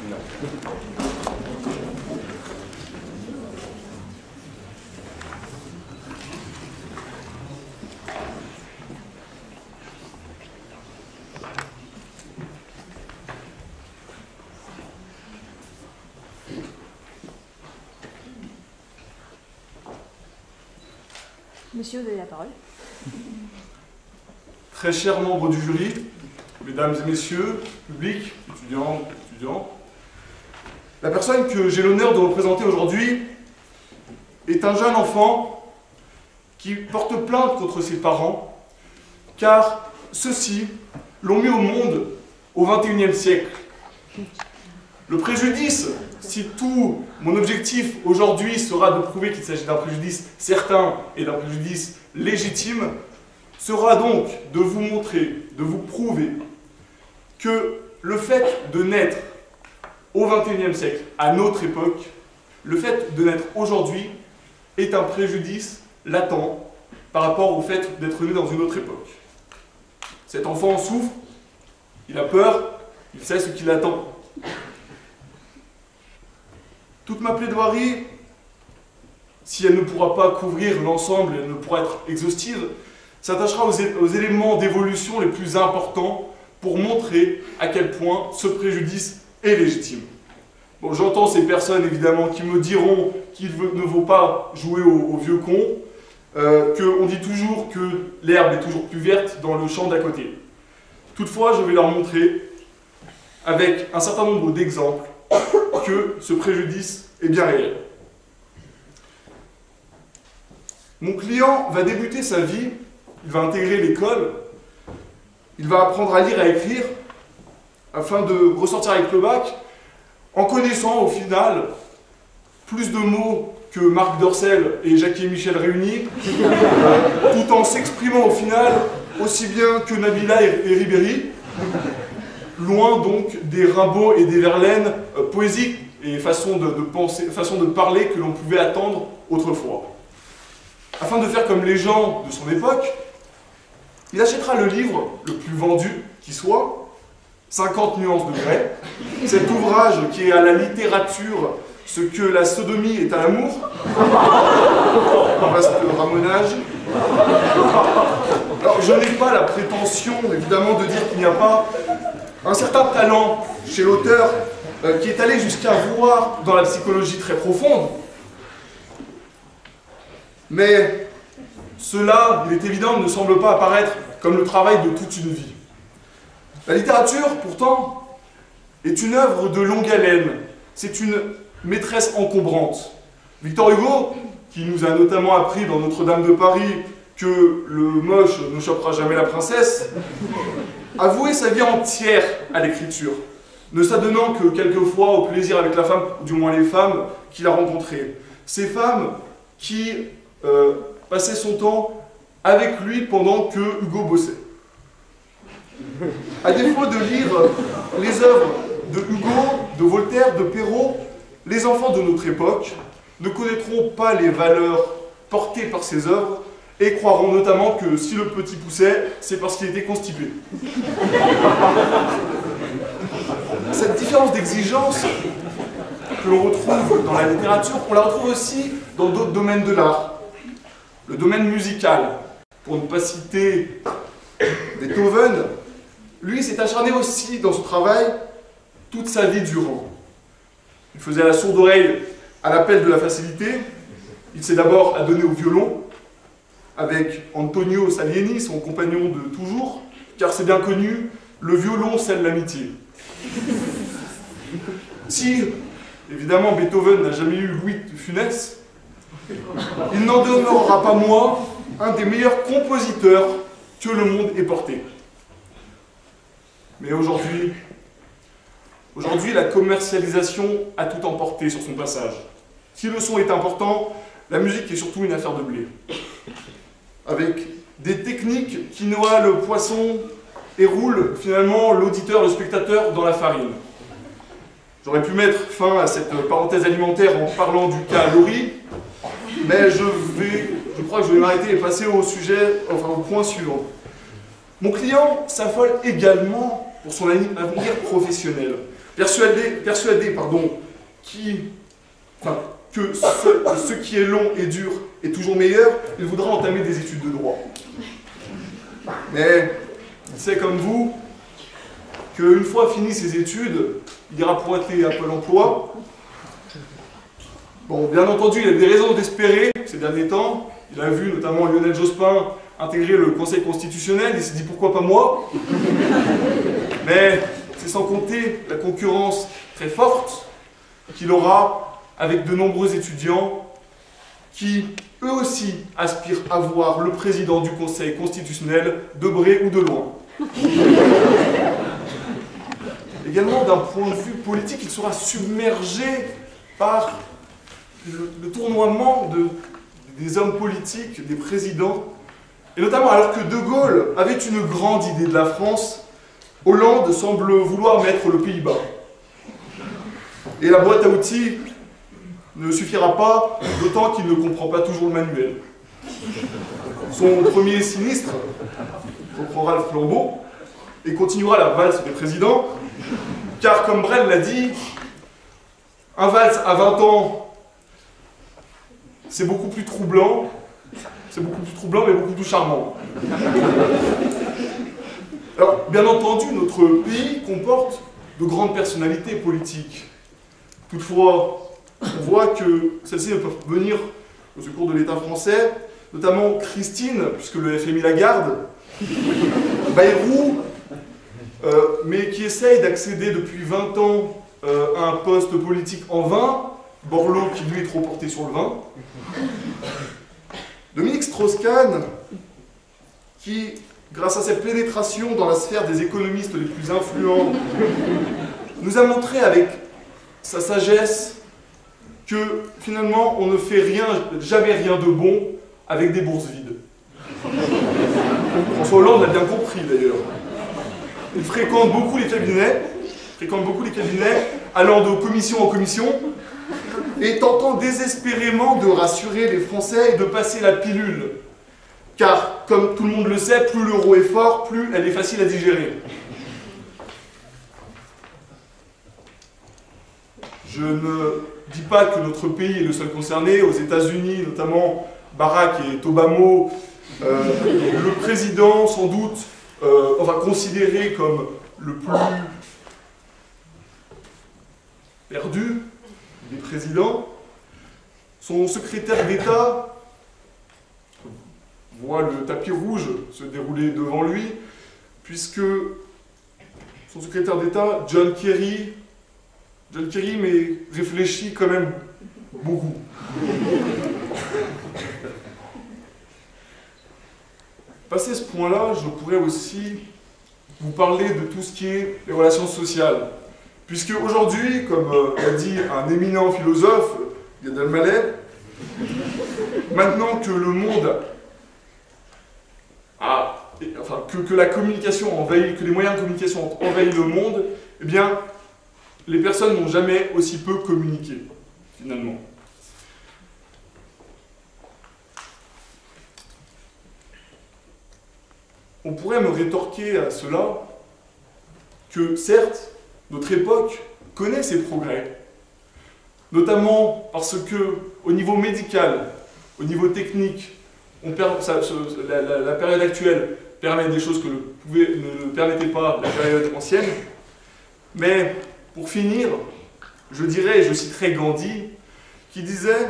final. Monsieur, vous avez la parole. Très chers membres du jury, mesdames et messieurs, public, étudiants, la personne que j'ai l'honneur de représenter aujourd'hui est un jeune enfant qui porte plainte contre ses parents, car ceux-ci l'ont mis au monde au XXIe siècle. Le préjudice, si tout mon objectif aujourd'hui sera de prouver qu'il s'agit d'un préjudice certain et d'un préjudice légitime, sera donc de vous montrer, de vous prouver que le fait de naître au XXIe siècle, à notre époque, le fait de naître aujourd'hui est un préjudice latent par rapport au fait d'être né dans une autre époque. Cet enfant en souffre, il a peur, il sait ce qui l'attend. Toute ma plaidoirie, si elle ne pourra pas couvrir l'ensemble, elle ne pourra être exhaustive, s'attachera aux éléments d'évolution les plus importants pour montrer à quel point ce préjudice est légitime. Bon, j'entends ces personnes évidemment qui me diront qu'il ne vaut pas jouer au vieux con, qu'on dit toujours que l'herbe est toujours plus verte dans le champ d'à côté. Toutefois, je vais leur montrer, avec un certain nombre d'exemples, que ce préjudice est bien réel. Mon client va débuter sa vie, il va intégrer l'école, il va apprendre à lire et à écrire, afin de ressortir avec le bac, en connaissant au final plus de mots que Marc Dorcel et Jackie et Michel réunis, tout en s'exprimant au final aussi bien que Nabila et Ribéry, loin donc des Rimbaud et des Verlaine poésiques et façon de parler que l'on pouvait attendre autrefois. Afin de faire comme les gens de son époque, il achètera le livre le plus vendu qui soit, 50 nuances de grès, cet ouvrage qui est à la littérature ce que la sodomie est à l'amour, un vaste ramonage. Alors je n'ai pas la prétention évidemment de dire qu'il n'y a pas un certain talent chez l'auteur qui est allé jusqu'à voir dans la psychologie très profonde. Mais cela, il est évident, ne semble pas apparaître comme le travail de toute une vie. La littérature, pourtant, est une œuvre de longue haleine. C'est une maîtresse encombrante. Victor Hugo, qui nous a notamment appris dans Notre-Dame de Paris que le moche ne chopera jamais la princesse, a voué sa vie entière à l'écriture, ne s'adonnant que quelquefois au plaisir avec la femme, ou du moins les femmes qu'il a rencontrées. Ces femmes qui passaient son temps avec lui pendant que Hugo bossait. À défaut de lire les œuvres de Hugo, de Voltaire, de Perrault, les enfants de notre époque ne connaîtront pas les valeurs portées par ces œuvres et croiront notamment que si le petit poussait, c'est parce qu'il était constipé. Cette différence d'exigence que l'on retrouve dans la littérature, on la retrouve aussi dans d'autres domaines de l'art. Le domaine musical, pour ne pas citer Beethoven, lui s'est acharné aussi dans ce travail toute sa vie durant. Il faisait la sourde oreille à l'appel de la facilité. Il s'est d'abord adonné au violon, avec Antonio Salieri, son compagnon de toujours, car c'est bien connu, le violon scelle l'amitié. Si, évidemment, Beethoven n'a jamais eu Louis de Funès, il n'en demeurera pas moins un des meilleurs compositeurs que le monde ait porté. Mais aujourd'hui, la commercialisation a tout emporté sur son passage. Si le son est important, la musique est surtout une affaire de blé. Avec des techniques qui noient le poisson et roulent finalement l'auditeur, le spectateur dans la farine. J'aurais pu mettre fin à cette parenthèse alimentaire en parlant du cas Laurie, mais je crois que je vais m'arrêter et passer au point suivant. Mon client s'affole également pour son avenir professionnel. persuadé que ce qui est long et dur est toujours meilleur, il voudra entamer des études de droit. Mais il sait comme vous qu'une fois fini ses études, il ira pointer à Pôle emploi. Bon, bien entendu, il a des raisons d'espérer ces derniers temps. Il a vu notamment Lionel Jospin intégrer le Conseil constitutionnel, il s'est dit pourquoi pas moi. Mais c'est sans compter la concurrence très forte qu'il aura avec de nombreux étudiants qui, eux aussi, aspirent à voir le président du Conseil constitutionnel de près ou de loin. Également, d'un point de vue politique, il sera submergé par le tournoiement des hommes politiques, des présidents. Et notamment, alors que De Gaulle avait une grande idée de la France, Hollande semble vouloir mettre le pays bas. Et la boîte à outils ne suffira pas, d'autant qu'il ne comprend pas toujours le manuel. Son premier sinistre reprendra le flambeau et continuera la valse des présidents, car comme Brel l'a dit, un valse à 20 ans, c'est beaucoup plus troublant, mais beaucoup plus charmant. Alors, bien entendu, notre pays comporte de grandes personnalités politiques. Toutefois, on voit que celles-ci ne peuvent venir au secours de l'État français, notamment Christine, puisque le FMI la garde, Bayrou, mais qui essaye d'accéder depuis 20 ans à un poste politique en vin, Borloo qui lui est trop porté sur le vin, Dominique Strauss-Kahn, qui, grâce à cette pénétration dans la sphère des économistes les plus influents, nous a montré avec sa sagesse que finalement on ne fait jamais rien de bon avec des bourses vides. François Hollande l'a bien compris d'ailleurs. Il fréquente beaucoup les cabinets, allant de commission en commission, et tentant désespérément de rassurer les Français et de passer la pilule. Car, comme tout le monde le sait, plus l'euro est fort, plus elle est facile à digérer. Je ne dis pas que notre pays est le seul concerné. Aux États-Unis, notamment Barack et Obama, le président, sans doute, considéré comme le plus perdu des présidents, son secrétaire d'État voit le tapis rouge se dérouler devant lui, puisque son secrétaire d'État, John Kerry, mais réfléchit quand même beaucoup. Passé ce point-là, je pourrais aussi vous parler de tout ce qui est les relations sociales. Puisque aujourd'hui, comme l'a dit un éminent philosophe, Gad Elmaleh, maintenant que le monde que la communication envahit, que les moyens de communication ont envahi le monde, eh bien, les personnes n'ont jamais aussi peu communiqué, finalement. On pourrait me rétorquer à cela que, certes, notre époque connaît ses progrès, notamment parce que, au niveau médical, au niveau technique, la période actuelle permet des choses que ne permettait pas la période ancienne. Mais, pour finir, je dirais, et je citerai Gandhi, qui disait...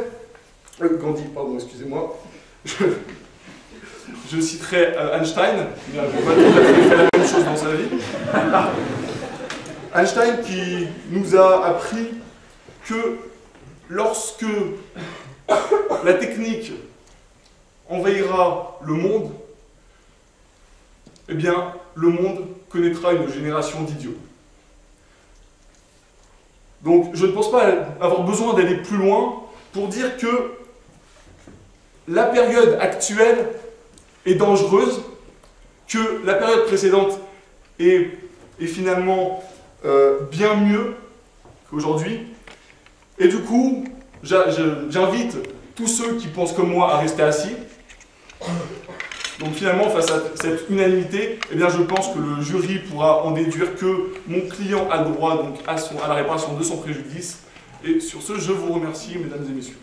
excusez-moi. Je citerai Einstein, qui n'a pas tout à fait la même chose dans sa vie. Einstein qui nous a appris que lorsque la technique envahira le monde, eh bien, le monde connaîtra une génération d'idiots. Donc, je ne pense pas avoir besoin d'aller plus loin pour dire que la période actuelle est dangereuse, que la période précédente est finalement bien mieux qu'aujourd'hui. Et du coup, j'invite tous ceux qui pensent comme moi à rester assis Donc finalement, face à cette unanimité, eh bien, je pense que le jury pourra en déduire que mon client a le droit donc, à la réparation de son préjudice. Et sur ce, je vous remercie, mesdames et messieurs.